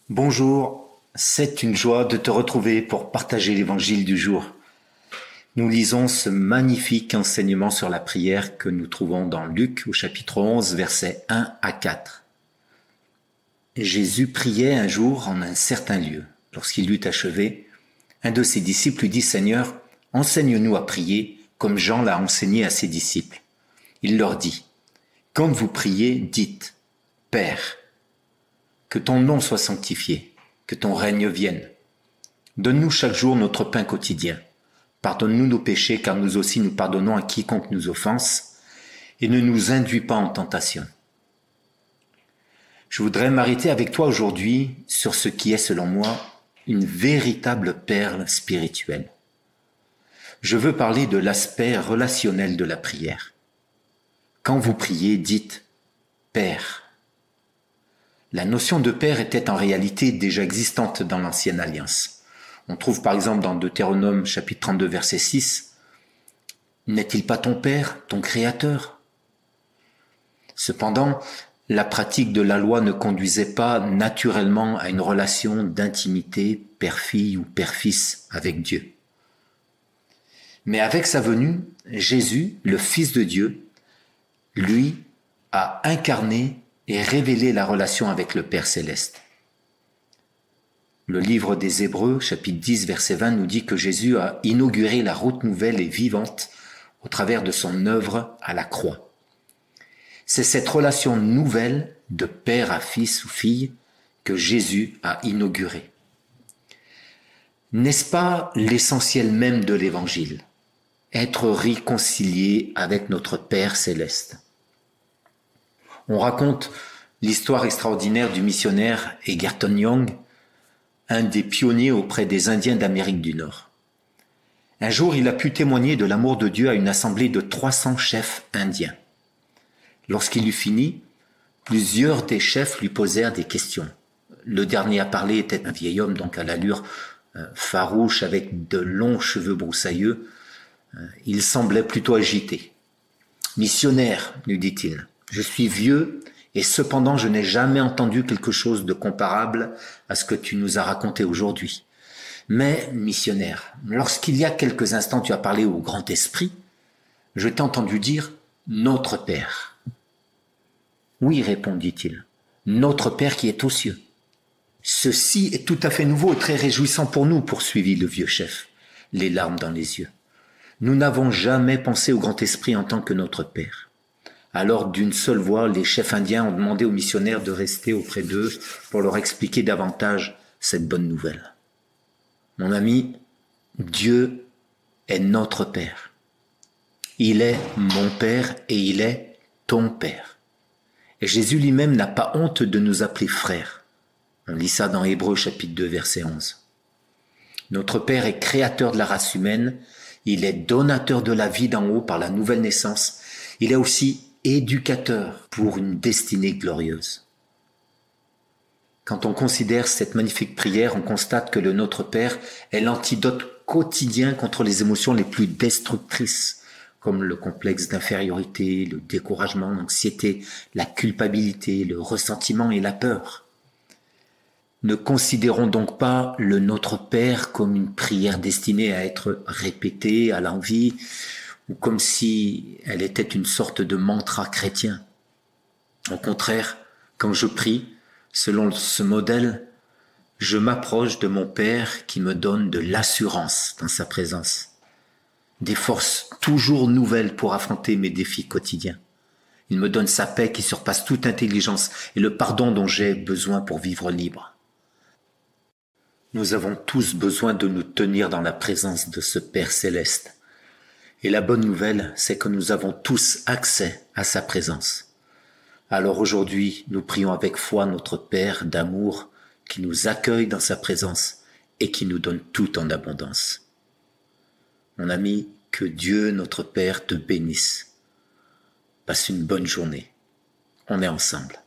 Bonjour, c'est une joie de te retrouver pour partager l'évangile du jour. Nous lisons ce magnifique enseignement sur la prière que nous trouvons dans Luc au chapitre 11, versets 1 à 4. Jésus priait un jour en un certain lieu. Lorsqu'il eut achevé, un de ses disciples lui dit « Seigneur, enseigne-nous à prier comme Jean l'a enseigné à ses disciples. » Il leur dit « Quand vous priez, dites « Père ». Que ton nom soit sanctifié, que ton règne vienne. Donne-nous chaque jour notre pain quotidien. Pardonne-nous nos péchés, car nous aussi nous pardonnons à quiconque nous offense, et ne nous induis pas en tentation. Je voudrais m'arrêter avec toi aujourd'hui sur ce qui est, selon moi, une véritable perle spirituelle. Je veux parler de l'aspect relationnel de la prière. Quand vous priez, dites « Père ». La notion de père était en réalité déjà existante dans l'Ancienne Alliance. On trouve par exemple dans Deutéronome chapitre 32 verset 6 « N'est-il pas ton père, ton créateur ?» Cependant, la pratique de la loi ne conduisait pas naturellement à une relation d'intimité père-fille ou père-fils avec Dieu. Mais avec sa venue, Jésus, le Fils de Dieu, lui, a incarné et révéler la relation avec le Père Céleste. Le livre des Hébreux, chapitre 10, verset 20, nous dit que Jésus a inauguré la route nouvelle et vivante au travers de son œuvre à la croix. C'est cette relation nouvelle de père à fils ou fille que Jésus a inaugurée. N'est-ce pas l'essentiel même de l'Évangile ? Être réconcilié avec notre Père Céleste. On raconte l'histoire extraordinaire du missionnaire Egerton Young, un des pionniers auprès des Indiens d'Amérique du Nord. Un jour, il a pu témoigner de l'amour de Dieu à une assemblée de 300 chefs indiens. Lorsqu'il eut fini, plusieurs des chefs lui posèrent des questions. Le dernier à parler était un vieil homme, donc à l'allure farouche, avec de longs cheveux broussailleux. Il semblait plutôt agité. « Missionnaire, lui dit-il, je suis vieux et cependant je n'ai jamais entendu quelque chose de comparable à ce que tu nous as raconté aujourd'hui. Mais, missionnaire, lorsqu'il y a quelques instants tu as parlé au grand esprit, je t'ai entendu dire « Notre Père ». Oui, répondit-il, notre Père qui est aux cieux. Ceci est tout à fait nouveau et très réjouissant pour nous, poursuivit le vieux chef, les larmes dans les yeux. Nous n'avons jamais pensé au grand esprit en tant que notre Père. Alors, d'une seule voix, les chefs indiens ont demandé aux missionnaires de rester auprès d'eux pour leur expliquer davantage cette bonne nouvelle. Mon ami, Dieu est notre Père. Il est mon Père et il est ton Père. Et Jésus lui-même n'a pas honte de nous appeler frères. On lit ça dans Hébreux chapitre 2 verset 11. Notre Père est créateur de la race humaine. Il est donateur de la vie d'en haut par la nouvelle naissance. Il est aussi éducateur pour une destinée glorieuse. Quand on considère cette magnifique prière, on constate que le Notre Père est l'antidote quotidien contre les émotions les plus destructrices, comme le complexe d'infériorité, le découragement, l'anxiété, la culpabilité, le ressentiment et la peur. Ne considérons donc pas le Notre Père comme une prière destinée à être répétée à l'envi, ou comme si elle était une sorte de mantra chrétien. Au contraire, quand je prie, selon ce modèle, je m'approche de mon Père qui me donne de l'assurance dans sa présence, des forces toujours nouvelles pour affronter mes défis quotidiens. Il me donne sa paix qui surpasse toute intelligence et le pardon dont j'ai besoin pour vivre libre. Nous avons tous besoin de nous tenir dans la présence de ce Père céleste. Et la bonne nouvelle, c'est que nous avons tous accès à sa présence. Alors aujourd'hui, nous prions avec foi notre Père d'amour qui nous accueille dans sa présence et qui nous donne tout en abondance. Mon ami, que Dieu, notre Père, te bénisse. Passe une bonne journée. On est ensemble.